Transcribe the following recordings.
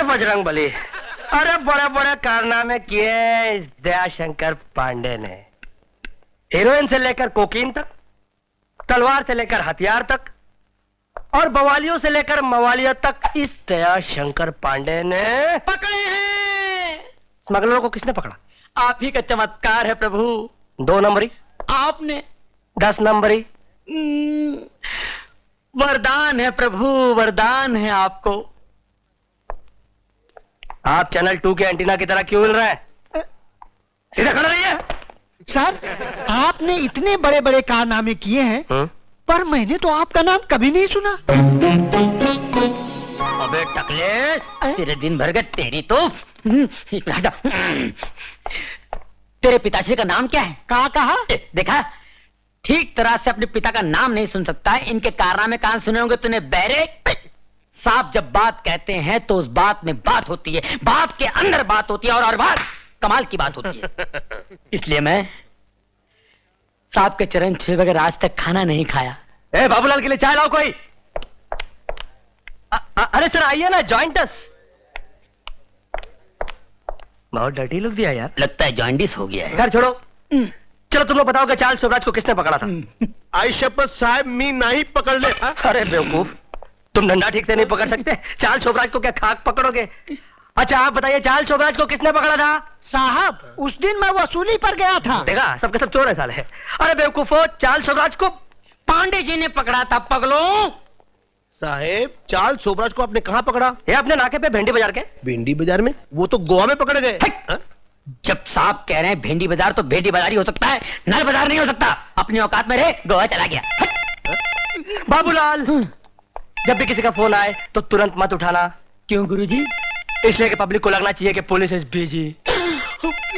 बजरंगबली, अरे बड़े बड़े कारनामे किए इस दयाशंकर पांडे ने। हीरोइन से लेकर कोकीन तक, तलवार से लेकर हथियार तक और बवालियों से लेकर मवालियों तक इस दयाशंकर पांडे ने पकड़े हैं। स्मगलरों को किसने पकड़ा? आप ही का चमत्कार है प्रभु। 2 नंबरी, आपने 10 नंबरी। वरदान है प्रभु, वरदान है आपको। आप चैनल 2 के एंटीना की तरह क्यों हिल रहे हैं? सीधा खड़ा रहिए। सर, आपने इतने बड़े बड़े कारनामे किए हैं, पर मैंने तो आपका नाम कभी नहीं सुना। अबे टकले, तेरे दिन भर गए तेरी तो। तेरे पिताश्री का नाम क्या है? कहा? देखा, ठीक तरह से अपने पिता का नाम नहीं सुन सकता है। इनके कारनामे कान सुने होंगे तूने बैरे। साहब जब बात कहते हैं तो उस बात में बात होती है, बात के अंदर बात होती है और बात कमाल की बात होती है। इसलिए मैं साहब के चरण छुए बगैर आज तक खाना नहीं खाया। बाबूलाल के लिए चाय लाओ कोई। अरे सर आइए ना, जॉइंट अस। बहुत डर्टी लुक दिया यार। लगता है जॉइंडिस हो गया है। घर छोड़ो, चलो तुम लोग बताओ कि चार्ल्स शोभराज को किसने पकड़ा था? आई शपथ साहब, मी नहीं पकड़ ले। अरे बेवकूफ, तुम डंडा ठीक से नहीं पकड़ सकते, चार्ल्स शोभराज को क्या खाक पकड़ोगे? अच्छा आप बताइए, चार्ल्स शोभराज को किसने पकड़ा था? साहब, उस दिन मैं वसूली पर गया था। देखा, सबके सब चोर है साले। अरे बेवकूफो, चार्ल्स शोभराज को पांडे जी ने पकड़ा था पगलों। साहेब, चार्ल्स शोभराज को आपने कहाँ पकड़ा? ये अपने नाके पे भेंडी बाजार के। भिंडी बाजार में? वो तो गोवा में पकड़े गए। जब साहब कह रहे हैं भेंडी बाजार तो भेंडी बाजार ही हो सकता है, नल बाजार नहीं हो सकता। अपनी औकात में रहे, गोवा चला गया। बाबूलाल, जब भी किसी का फोन आए तो तुरंत मत उठाना। क्यों गुरुजी? इसलिए कि पब्लिक को लगना चाहिए कि police is busy.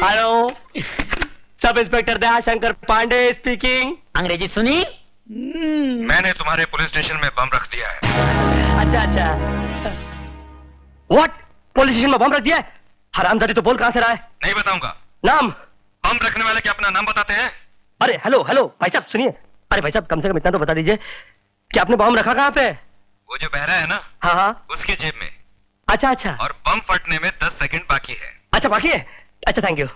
Hello, sub inspector Dayashankar Pandey speaking. अंग्रेजी सुनी? मैंने तुम्हारे पुलिस स्टेशन में बम रख दिया है। अच्छा। व्हाट? पुलिस स्टेशन में बम रख दिया है? हरामजादी तो बोल कहां से रहा है? नहीं बताऊंगा। नाम? बम रखने वाले क्या अपना नाम बताते हैं? अरे हेलो भाई साहब सुनिए। अरे भाई साहब, कम से कम इतना तो बता दीजिए कि आपने बम रखा कहां पे? वो जो बहरा है ना, हाँ, उसकी जेब में। अच्छा। और बम फटने में 10 सेकंड बाकी है। अच्छा बाकी है? अच्छा, थैंक यू।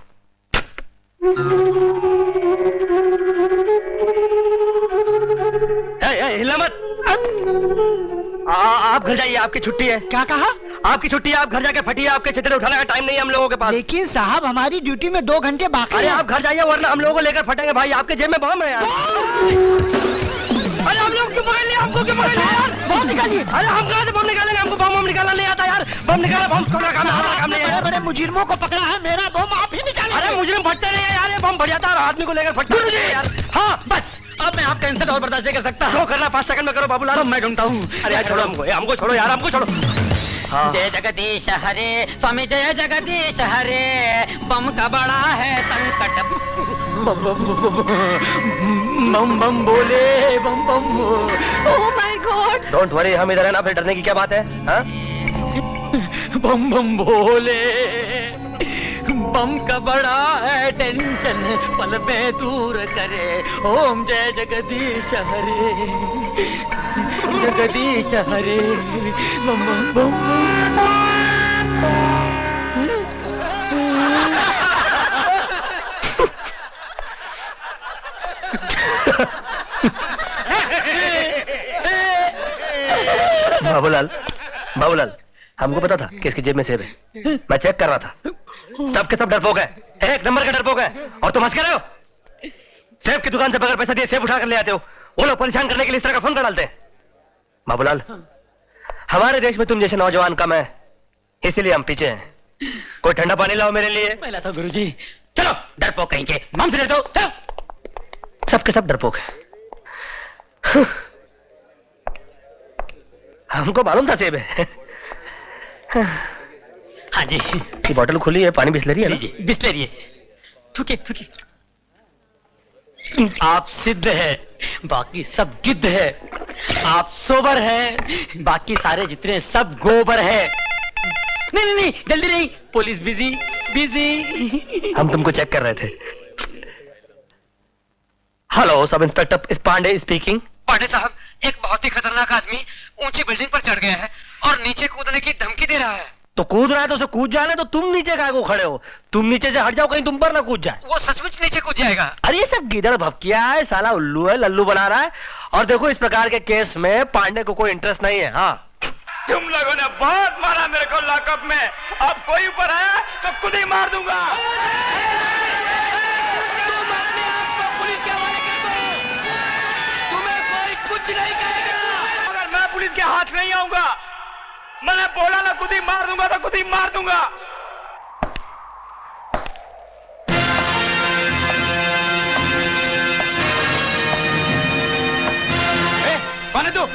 हिला मत। आप घर जाइए, आपकी छुट्टी है। क्या कहा? आपकी छुट्टी है, आप घर जाके फटिए। आपके चित्र उठाने का टाइम नहीं है हम लोगों के पास। लेकिन साहब, हमारी ड्यूटी में 2 घंटे बाकी अरे है। आप घर जाइए वरना हम लोगों को लेकर फटेंगे भाई। आपके जेब में बम है यार। अरे हम लोग क्यों पकड़ लिया? हमको क्यों पकड़ लिया यार? बम निकालिए। अरे हम कहां से बम निकालेंगे? हमको बम निकालना नहीं आता यार। बम निकाला, बम छोड़ना काम नहीं है। बड़े मुजरिमों को पकड़ा है, मेरा बम आप ही निकालिए। अरे मुजरिम फटते नहीं है यार, ये बम बढ़ जाता है और आदमी को लेकर फटता है यार। हाँ बस, अब मैं आपका इंसल्ट और बर्दाश्त नहीं कर सकता। जो करना 5 सेकंड में करो बाबूलाल। मैं ढूंढता हूँ। अरे यार छोड़ो हमको छोड़ो यार, हमको छोड़ो। हाँ। जय जगदीश हरे स्वामी, जय जगदीश हरे। बम का बड़ा है संकट। बम बम बोले, बम बम। Oh my god. Don't worry, हम इधर है ना, फिर डरने की क्या बात है? हाँ? बम बम बोले, बम का बड़ा है टेंशन, पल में दूर करे। ओम जय जगदीश हरे, जगदीश हरे। बम बम बम। बाबूलाल, हमको पता था कि इसकी जेब में सेब है। मैं चेक कर रहा था। सबके सब डरपोक है, 1 नंबर का डरपोक है। और तुम हंस कर रहे हो? सेब की दुकान से बगैर पैसा दिए सेब उठा कर ले आते हो। वो लोग परेशान करने के लिए इस तरह का फोन कर डालते हैं। बाबूलाल, हमारे देश में तुम जैसे नौजवान कम है, इसलिए हम पीछे हैं। कोई ठंडा पानी लाओ मेरे लिए। पहला था गुरुजी। चलो डरपोक कहीं के, बम से दो। सबके सब डरपोक है। हमको मालूम था सेब है। हाँ जी, ये बोतल खुली है, पानी बिस्लरी है ना? बिस्लरी है। थूके। आप सिद्ध है, बाकी सब गिद्ध है। आप सोबर है, बाकी सारे जितने सब गोबर है। नहीं, जल्दी नहीं, पुलिस बिजी। हम तुमको चेक कर रहे थे। Hello, sub inspector Pandey speaking. Pandey साहब, एक बहुत ही खतरनाक आदमी ऊंची बिल्डिंग पर चढ़ गया है और नीचे कूदने की धमकी दे रहा है। तो कूद रहा है तो उसे कूद जाने, तो तुम नीचे काहे को खड़े हो? तुम नीचे से हट जाओ, कहीं तुम पर ना कूद जाए। वो सचमुच नीचे कूद जाएगा। अरे ये सब गिदड़ भपकिया है, साला उल्लू है, लल्लू बना रहा है। और देखो इस प्रकार के केस में पांडे को कोई इंटरेस्ट नहीं है। हाँ, तुम लोगों ने बहुत मारा मेरे को लॉकअप में, अब कोई ऊपर आया तो खुद ही मार दूंगा। तुम्हें कोई कुछ नहीं कहेगा। अगर मैं पुलिस के हाथ नहीं आऊंगा, मैंने बोला ना खुद ही मार दूंगा, तो खुद ही मार दूंगा। कौन है तू?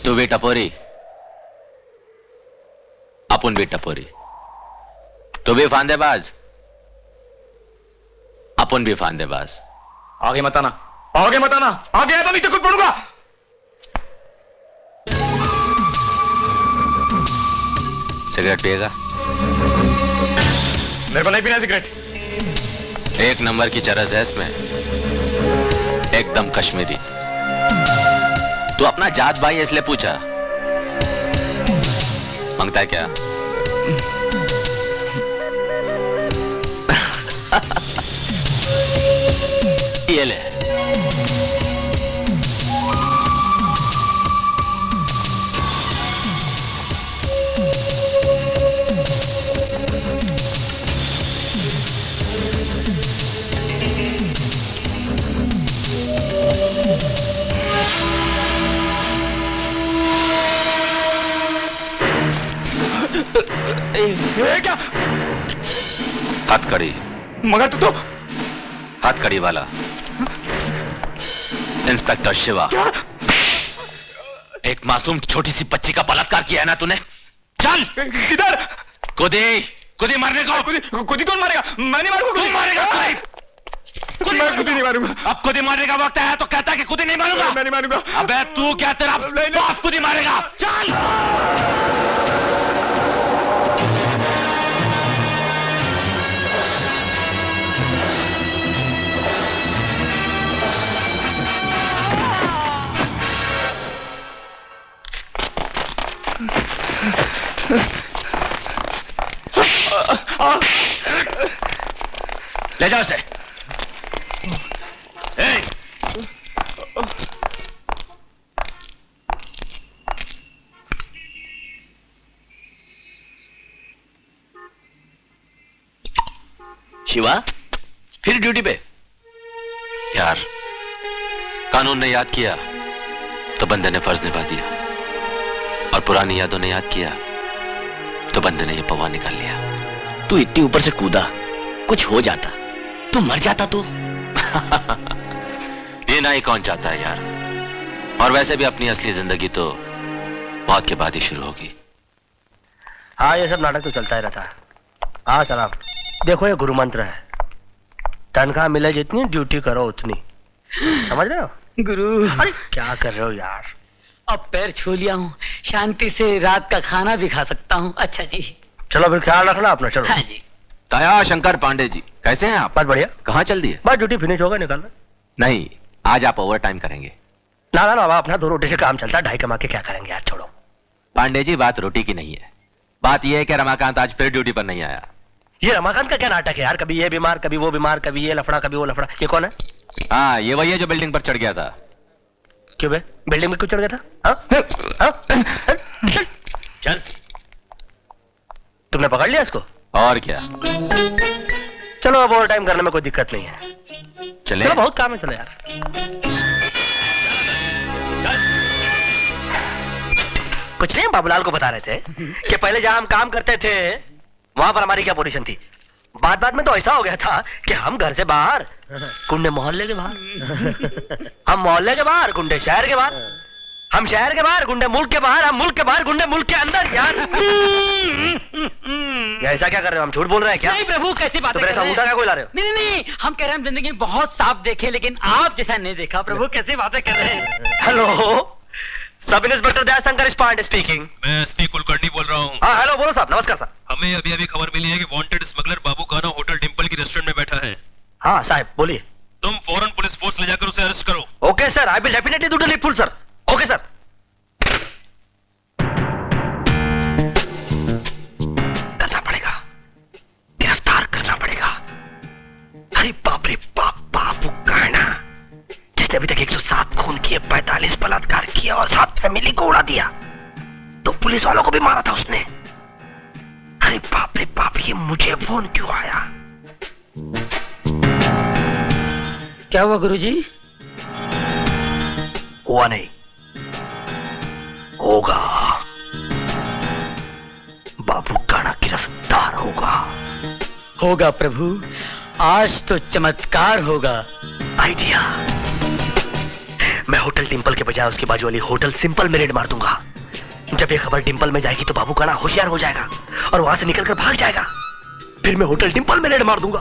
तू भी टपोरी, अपन भी टपोरी। तू भी फांदेबाज, अपन भी फांदेबाज। आगे मत आना, आगे मत आना, आगे आया तो नीचे कूद पड़ूंगा। सिगरेट पिएगा? मेरे को नहीं पीना सिगरेट। एक नंबर की चरस है इसमें, एकदम कश्मीरी। तू अपना जात भाई है इसलिए पूछा, मांगता है क्या? ये ले। ये क्या? हथकड़ी। मगर तू तो हथकड़ी वाला इंस्पेक्टर शिवा। क्या? एक मासूम छोटी सी बच्ची का बलात्कार किया है ना तूने? चल किधर? खुदी मारने को। खुदी कौन मारेगा? मैं नहीं मारूंगा। तू मारेगा। मैं खुदी नहीं मारूंगा। अब खुदी मारने का वक्त है तो कहता है कि खुदी नहीं मारूंगा। मैं नहीं मारूंगा। अबे तू क्या, तेरा बाप खुदी मारेगा। चल। ले जाओ उसे। शिवा फिर ड्यूटी पे? यार, कानून ने याद किया तो बंदे ने फर्ज निभा दिया, और पुरानी यादों ने याद किया तो बंदे ने ये पवा निकाल लिया। तू इतनी ऊपर से कूदा, कुछ हो जाता, तू मर जाता तो। ये ना ही कौन चाहता है यार, और वैसे भी अपनी असली जिंदगी तो मौत के बाद ही शुरू होगी। हाँ, ये सब नाटक तो चलता ही रहता है। हाँ सलाम, देखो ये गुरु मंत्र है, तनख्वाह मिले जितनी ड्यूटी करो उतनी, समझ रहे हो? गुरु, अरे क्या कर रहे हो यार? अब पैर छू लिया हूँ, शांति से रात का खाना भी खा सकता हूँ। अच्छा जी। चलो फिर ख्याल रखना अपना। चलो। हाँ जी। दया शंकर पांडे जी, कैसे हैं आप? बहुत बढ़िया। कहाँ चल दिए? बस ड्यूटी फिनिश होगा, निकलना। नहीं, आज आप ओवर टाइम करेंगे। ना बाबा, अपना 2 रोटी से काम चलता है, 2.5 कमा के क्या करेंगे यार, छोड़ो। पांडे जी, बात रोटी की नहीं है, बात यह है कि रमाकांत आज फिर ड्यूटी पर नहीं आया। ये रमाकांत का क्या नाटक है यार? कभी ये बीमार, कभी वो बीमार, कभी ये लफड़ा, कभी वो लफड़ा। ये कौन है? हाँ, ये वही है जो बिल्डिंग पर चढ़ गया था। क्यों बे? बिल्डिंग में क्यों चढ़ गया था? हाँ? चल। तुमने पकड़ लिया इसको? और क्या? चलो, अब ओवर टाइम करने में कोई दिक्कत नहीं है। चले? चलो, बहुत काम है, चलो यार। कुछ नहीं, बाबूलाल को बता रहे थे कि पहले जहां हम काम करते थे वहां पर हमारी क्या पोजीशन थी। बाद में तो ऐसा हो गया था कि हम घर से बाहर, गुंडे मोहल्ले के बाहर, हम मोहल्ले के बाहर, गुंडे शहर के बाहर, हम शहर के बाहर, गुंडे मुल्क के बाहर, हम मुल्क के बाहर, गुंडे मुल्क के अंदर। यार ऐसा क्या कर रहे हो? हम झूठ बोल रहे हैं क्या? नहीं प्रभु, कैसी बात तो फिर ऐसा उल्टा क्या कोई ला रहे हो? नहीं नहीं, हम कह रहे हैं हम जिंदगी में बहुत साफ देखे, लेकिन आप जैसा नहीं देखा। प्रभु कैसी बातें कर रहे हैं? हेलो, सब इंस्पेक्टर दयाशंकर स्पांडे स्पीकिंग। मैं एसपी कुलकर्णी बोल रहा हूँ। हाँ हेलो, बोलो साहब। नमस्कार साहब। हमें अभी अभी खबर मिली है कि वांटेड स्मगलर बाबू काना होटल डिंपल की रेस्टोरेंट में बैठा है। हाँ साहब बोलिए। तुम फौरन पुलिस फोर्स ले जाकर उसे अरेस्ट करो। Okay sir, I will definitely do the needful sir. Okay sir. करना पड़ेगा, गिरफ्तार करना पड़ेगा। अरे बाप रे बाप, बाबू काना जिसने अभी तक 107 खून किए, 45 बलात्कार किया और 7 फैमिली को उड़ा दिया, तो पुलिस वालों को भी मारा था उसने। अरे बाप रे बाप, ये मुझे फोन क्यों आया? क्या हुआ गुरुजी? हुआ नहीं, होगा। बाबू काना गिरफ्तार होगा। होगा प्रभु, आज तो चमत्कार होगा। आइडिया। मैं होटल डिंपल के बजाय उसकी बाजू वाली होटल सिंपल में रेड मार दूंगा। जब ये खबर डिंपल में जाएगी तो बाबू काना होशियार हो जाएगा और वहां से निकलकर भाग जाएगा। फिर मैं होटल डिंपल में रेड मार दूंगा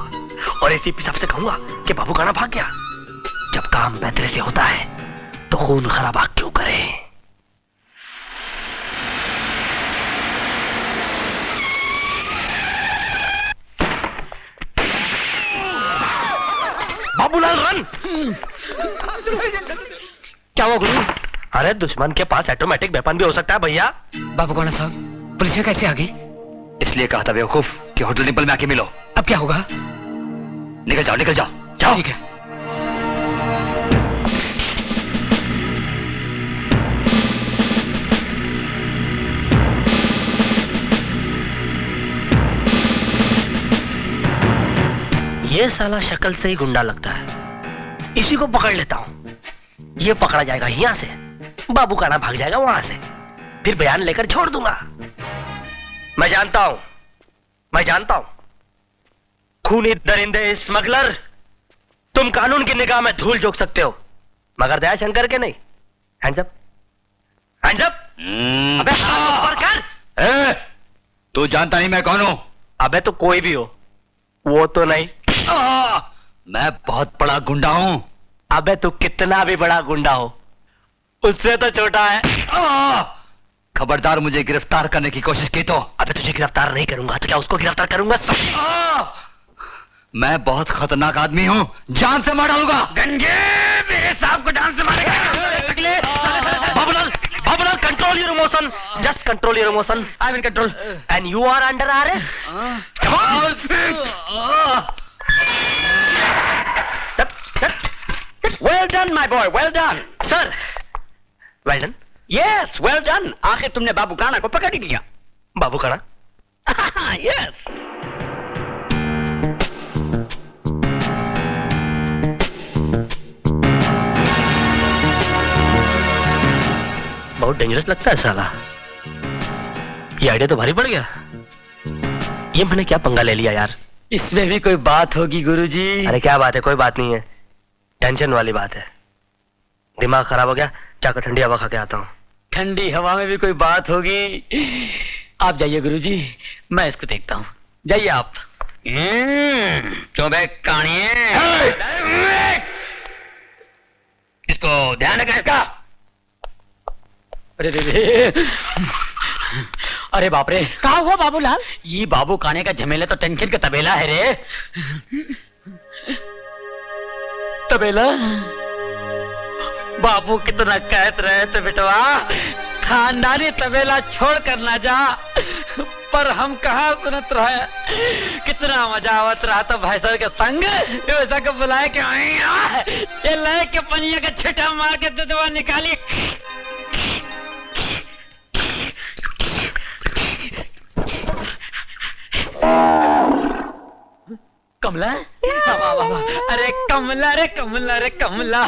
और एसीपी साहब से कहूंगा कि बाबू काना भाग गया। जब काम पैतरे से होता है तो खून खराबा क्यों करें? बाबूलाल रन। क्या हुआ गुरु? अरे दुश्मन के पास ऑटोमेटिक वेपन भी हो सकता है भैया। बाबू काना साहब, पुलिस में कैसे आ गई? इसलिए कहा था बेवकूफ कि होटल डिंपल में आके मिलो। अब क्या होगा? निकल जाओ, निकल जाओ, जाओ। ठीक है। ये साला शक्ल से ही गुंडा लगता है, इसी को पकड़ लेता हूं। ये पकड़ा जाएगा यहां से, बाबू काना भाग जाएगा वहां से, फिर बयान लेकर छोड़ दूंगा। मैं जानता हूं, मैं जानता हूं, खूनी दरिंदे स्मगलर, तुम कानून की निगाह में धूल झोंक सकते हो, मगर दयाशंकर के नहीं। Hands up, hands up. अबे ऊपर कर। तू जानता नहीं मैं कौन हूँ? अबे तो कोई भी हो, वो तो नहीं। मैं बहुत बड़ा गुंडा हूँ। अबे तू कितना भी बड़ा गुंडा हो, उससे तो छोटा है। खबरदार मुझे गिरफ्तार करने की कोशिश की तो। अबे तुझे गिरफ्तार नहीं करूंगा तो क्या उसको गिरफ्तार करूंगा? मैं बहुत खतरनाक आदमी हूँ, जान से मार डालूंगा। गंजे, मेरे साहब को जान से मारेगा। Babulal, Babulal, control your emotion, just control your emotion. I will control and you are under arrest. Well done my boy, well done. Sir, well done. Yes, well done. आखिर तुमने बाबू काना को पकड़ ही लिया। बाबू काना? यस। बहुत डेंजरस लगता है साला। ये आइडिया तो भारी पड़ गया। ये मैंने क्या पंगा ले लिया यार? इसमें भी कोई बात होगी गुरुजी? अरे क्या बात है, कोई बात नहीं है, टेंशन वाली बात है। दिमाग खराब हो गया, जाकर ठंडी हवा खा के आता हूँ। ठंडी हवा में भी कोई बात होगी? आप जाइए गुरुजी, मैं इसको देखता हूँ। जाइए आप। क्यों बे कानिए? इसको ध्यान रखा इसका। अरे रे, अरे बाप रे, कहा हुआ बाबूलाल? ये बाबू काने का झमेला तो टेंशन का तबेला है रे। तबेला? बाबू कितना कहते रहे थे बेटवा, खानदानी तबेला छोड़ कर ना जा, पर हम कहाँ सुनत रहे। कितना मजा आवत रहा था भाई साहब के संग। वैसा को बुलाए के ये लय के पनिया का छिटा मार के दूधवा निकाली। कमला? अरे कमला, रे कमला, रे कमला,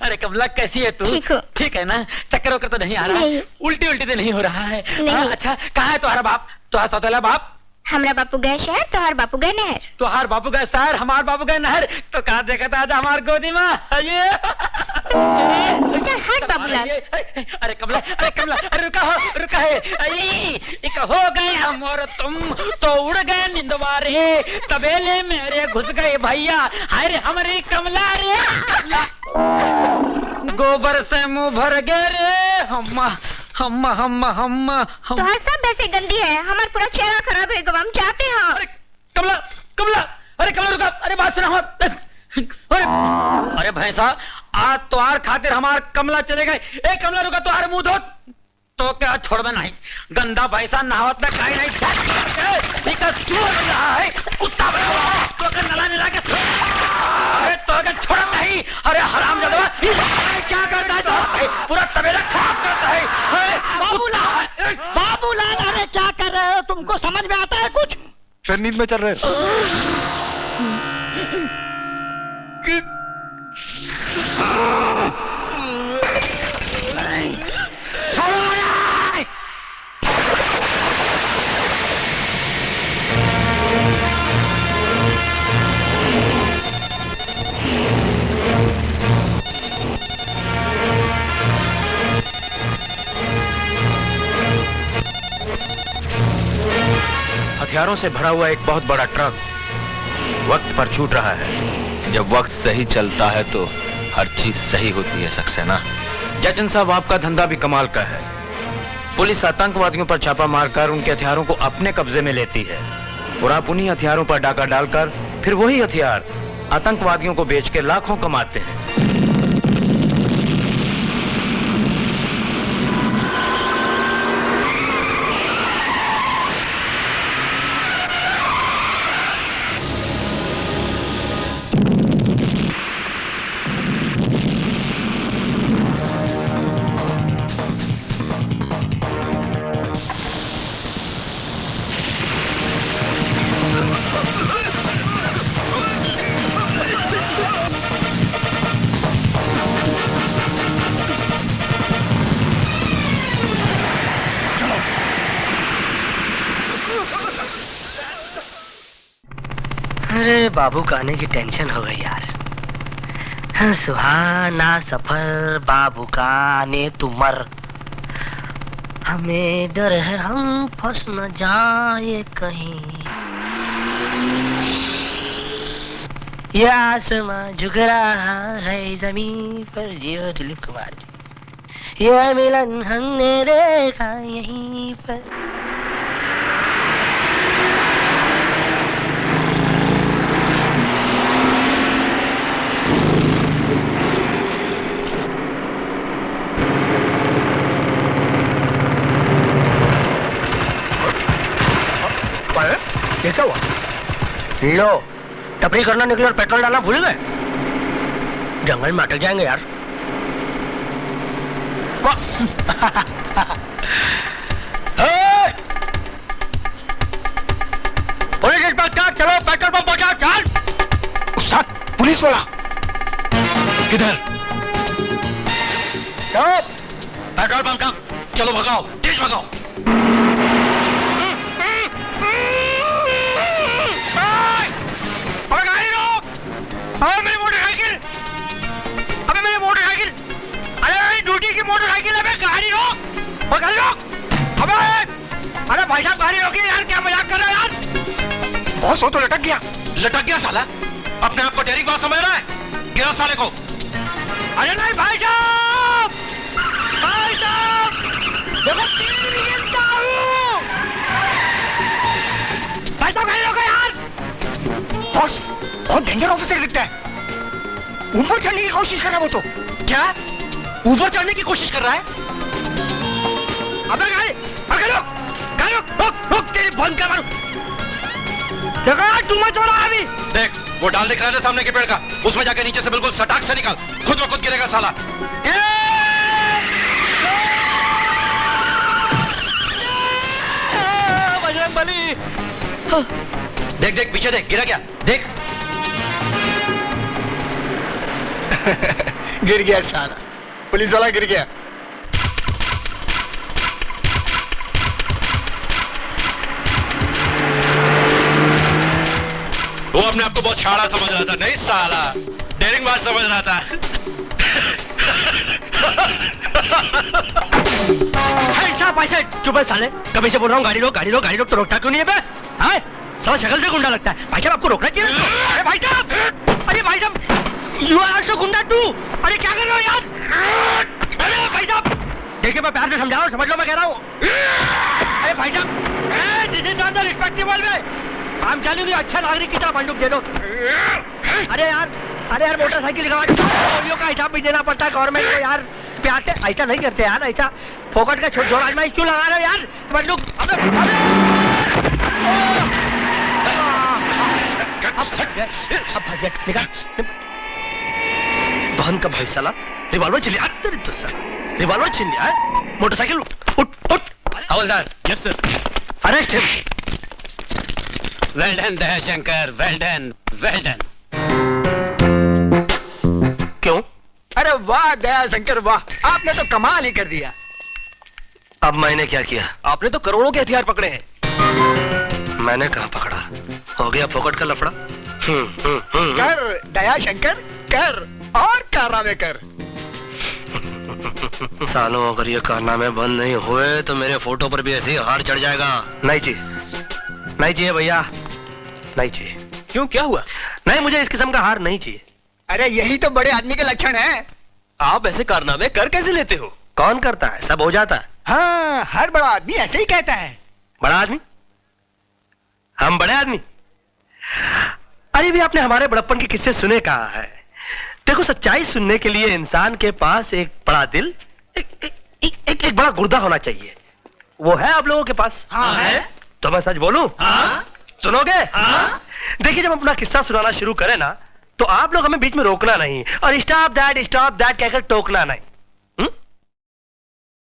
अरे कमला कैसी है तू? ठीक हो? ठीक है ना? चक्कर वक्कर तो नहीं आ रहा? नहीं। उल्टी उल्टी तो नहीं हो रहा है? नहीं। अच्छा, कहाँ है तुम्हारा बाप? तुम्हारा सौतेला बाप? हमरा बापू गए शहर, तोहर बापू गए नहर। तुम्हार बापू गए शहर, हमार बापू गए नहर, तो कहा देखा था आज हमार गोदी में? ये चल हट बाबूलाल। अरे कमला, अरे कमला, अरे रुका है। एक हो गए हम और तुम तो उड़ गए निंदवारे, तबेले मेरे घुस गए भैया, अरे हमारी कमला रे। गोबर से मुंह भर गए रे। हम्मा हम्मा हम्मा हम्मा हम। तो हर सब वैसे गंदी है, हमारा पूरा चेहरा खराब है, हम चाहते हैं। अरे कमला कमला, अरे कमला रुका, अरे बात सुना। अरे भैंसा, आज तो आर खातिर हमार कमला चले गए। ए कमला रुका, तो आर मुंह धो। तो क्या छोड़वे नहीं, गंदा भैंसा नहावत में कहीं नहीं। ठीक है, चूर बन रहा है, कुत्ता बन रहा है, तो अगर नला निला के अरे तो अगर छोड़ा नहीं। अरे हराम जादवा, क्या करता है तो पूरा सवेरा खराब करता है। बाबूलाल, बाबूलाल, अरे क्या कर रहे हो? तुमको समझ में आता है कुछ? सर नींद में चल रहे हथियारों से भरा हुआ एक बहुत बड़ा ट्रक वक्त पर छूट रहा है। जब वक्त सही चलता है तो हर चीज सही होती है सक्सेना। जतिन साहब, आपका धंधा भी कमाल का है। पुलिस आतंकवादियों पर छापा मारकर उनके हथियारों को अपने कब्जे में लेती है और आप उन्हीं हथियारों पर डाका डालकर फिर वही हथियार आतंकवादियों को बेच के लाखों कमाते हैं। अरे बाबू का आने की टेंशन हो गई यार। सुहाना सफर बाबू का आने तुमर, हमें डर है हम फंस न जाए कहीं। ये आसमां झुक रहा है जमीन पर, जियो दिलीप कुमार जी। ये मिलन हमने देखा यहीं पर। ये क्या हुआ? लो, टपरी करना निकले और पेट्रोल डालना भूल गए। जंगल में अटक जाएंगे यार। पुलिस इंस्पेक्टर, चलो पेट्रोल पंप पहुंचाओ। चल उस्ताद, पुलिस वाला किधर? पेट्रोल पंप का, चलो भगाओ, तेज भगाओ। अबे मेरी मोटरसाइकिल, अबे मेरी मोटरसाइकिल, अरे मेरी ड्यूटी की मोटरसाइकिल, अबे गाड़ी रोक, और गाड़ी रोक। अबे अरे भाई साहब गाड़ी रोकिए यार, क्या मजाक कर रहे हो यार? बहुत हो तो लटक गया। लटक गया साला, अपने आप को डेरिंग बात समझ रहा है। गिरा साले को। अरे नहीं भाई साहब, भाई साहब, देखो तीन गिरता हूँ। भाई साहब गाड़ी रोको यार। बॉस, बहुत डेंजर ऑफिसर दिखता है। ऊपर चढ़ने की कोशिश कर रहा है वो तो। क्या ऊपर चढ़ने की कोशिश कर रहा है? अबे गाड़ी रोक, तेरी बंद कर मारूं। देखो यार, तू मत छोड़ो अभी। देख, वो डाल दिख रहा है सामने के पेड़ का, उसमें जाके नीचे से बिल्कुल सटाक से निकाल, खुद ब खुद गिरेगा साला। बजरंगबली, देख देख पीछे देख, गिरा क्या देख। गिर गया साला, पुलिस वाला गिर गया। वो अपने आप को बहुत छाड़ा समझ रहा था, नहीं साला डेरिंग बात समझ रहा था। पैसे चुप है साले, कभी से बोल रहा हूँ गाड़ी रोक, गाड़ी रोक, गाड़ी रोक, तो रोकता क्यों नहीं है बे? हाँ? साला शक्ल से गुंडा लगता है। भाई साहब आपको रोकना चाहिए। अरे भाई साहब, अरे भाई साहब, यू आर आल्सो गुंडा टू। अरे क्या कर रहे हो यार? अरे भाई साहब, देखिए मैं प्यार से समझा रहा हूँ, समझ लो मैं कह रहा हूँ। अरे भाई साहब, this is not the respectable way. I'm telling you, अच्छा नागरिक की तरह बंदूक दे दो। अरे यार मोटरसाइकिल का का हिसाब भी देना पड़ता है गवर्नमेंट को यार। प्यार से ऐसा नहीं करते यार, ऐसा फोकट का छोड़ आजमाइश क्यों लगा रहे हो यार? बंदूक अब फंस गए, निकाल। बहन का भाई साला रिवॉल्वर छीन लिया, तेरी तो सर रिवॉल्वर छीन लिया है। मोटरसाइकिल उठ। हवलदार। Yes sir. Arrest him. Well done Dayashankar, well done, well done. क्यों? अरे वाह दया शंकर वाह, आपने तो कमाल ही कर दिया। अब मैंने क्या किया? आपने तो करोड़ों के हथियार पकड़े हैं। मैंने कहाँ पकड़ा? हो गया फोकट का लफड़ा। कर दया शंकर, कर और कारनामे कर। सालों अगर ये कारनामे बंद नहीं हुए तो मेरे फोटो पर भी ऐसे ही हार चढ़ जाएगा। नहीं चाहिए भैया, नहीं चाहिए। क्यों, क्या हुआ? नहीं, मुझे इस किस्म का हार नहीं चाहिए। अरे यही तो बड़े आदमी के लक्षण है। आप ऐसे कारनामे कर कैसे लेते हो? कौन करता है? सब हो जाता है। हाँ, हर बड़ा आदमी ऐसे ही कहता है। बड़ा आदमी? हम बड़े आदमी? अरे भी आपने हमारे बड़प्पन के किस्से सुने कहा है। देखो, सच्चाई सुनने के लिए इंसान के पास एक बड़ा दिल, एक बड़ा गुर्दा होना चाहिए। वो है आप लोगों के पास? हाँ है। तो मैं सच बोलूं? हाँ। सुनोगे? हाँ। देखिए, जब हम अपना किस्सा सुनाना शुरू करें ना, तो आप लोग हमें बीच में रोकना नहीं और स्टॉप दैट कहकर टोकना नहीं।